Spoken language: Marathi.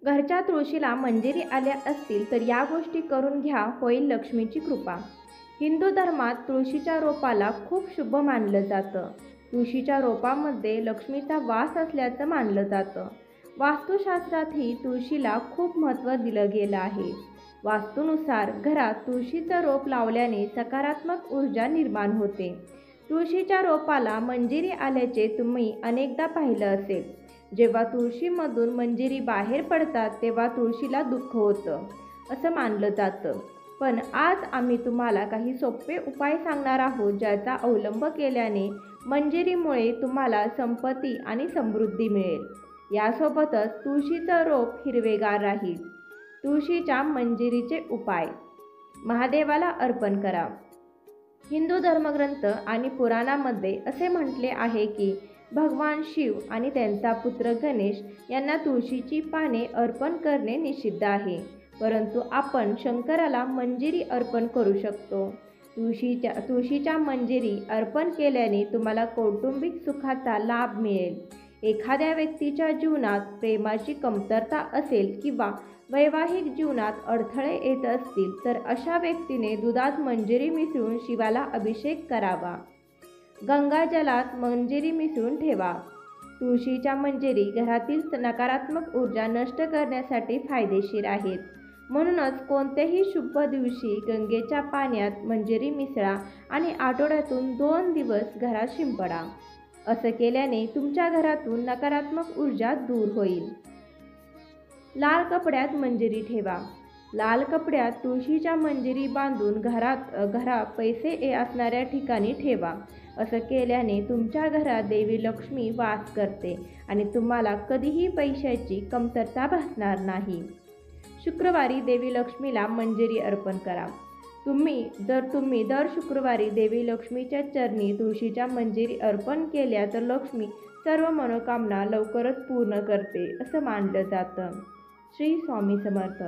घरच्या तुळशीला मंजिरी आल्या असतील तर या गोष्टी करून घ्या, होईल लक्ष्मीची कृपा. हिंदू धर्मात तुळशीच्या रोपाला खूप शुभ मानलं जातं. तुळशीच्या रोपामध्ये लक्ष्मीचा वास असल्याचं मानलं जातं. वास्तुशास्त्रातही तुळशीला खूप महत्त्व दिलं गेलं आहे. वास्तूनुसार घरात तुळशीचं रोप लावल्याने सकारात्मक ऊर्जा निर्माण होते. तुळशीच्या रोपाला मंजिरी आल्याचे तुम्ही अनेकदा पाहिलं असेल. जेव्हा तुळशीमधून मंजिरी बाहेर पडतात तेव्हा तुळशीला दुःख होतं असं मानलं जातं. पण आज आम्ही तुम्हाला काही सोपे उपाय सांगणार आहोत, ज्याचा अवलंब केल्याने मंजिरीमुळे तुम्हाला संपत्ती आणि समृद्धी मिळेल. यासोबतच तुळशीचं रोप हिरवेगार राहील. तुळशीच्या मंजिरीचे उपाय: महादेवाला अर्पण करा. हिंदू धर्मग्रंथ आणि पुराणामध्ये असे म्हटले आहे की भगवान शिव आणि त्यांचा पुत्र गणेश यांना तुळशीची पाने अर्पण करणे निषिद्ध आहे, परंतु आपण शंकराला मंजिरी अर्पण करू शकतो. तुळशीच्या मंजिरी अर्पण केल्याने तुम्हाला कौटुंबिक सुखाचा लाभ मिळेल. एखाद्या व्यक्तीच्या जीवनात प्रेमाची कमतरता असेल किंवा वैवाहिक जीवनात अडथळे येत असतील तर अशा व्यक्तीने दुधात मंजिरी मिसळून शिवाला अभिषेक करावा. गंगाजलात मंजिरी मिसळून ठेवा. तुळशीच्या मंजिरी घरातील नकारात्मक ऊर्जा नष्ट करण्यासाठी फायदेशीर आहेत. म्हणूनच कोणत्याही शुभ दिवशी गंगेच्या पाण्यात मंजिरी मिसळा आणि आठवड्यातून 2 दिवस घरात शिंपडा. असं केल्याने तुमच्या घरातून नकारात्मक ऊर्जा दूर होईल. लाल कपड्यात मंजिरी ठेवा. लाल कपड्यात तुळशीच्या मंजिरी बांधून घरात पैसे असणाऱ्या ठिकाणी ठेवा. असं केल्याने तुमच्या घरात देवी लक्ष्मी वास करते आणि तुम्हाला कधीही पैशाची कमतरता भासणार नाही. शुक्रवारी देवी लक्ष्मीला मंजिरी अर्पण करा. तुम्ही दर शुक्रवारी देवी लक्ष्मीच्या चरणी तुळशीच्या मंजिरी अर्पण केल्या तर लक्ष्मी सर्व मनोकामना लवकरच पूर्ण करते असं मानलं जातं. श्री स्वामी समर्थ.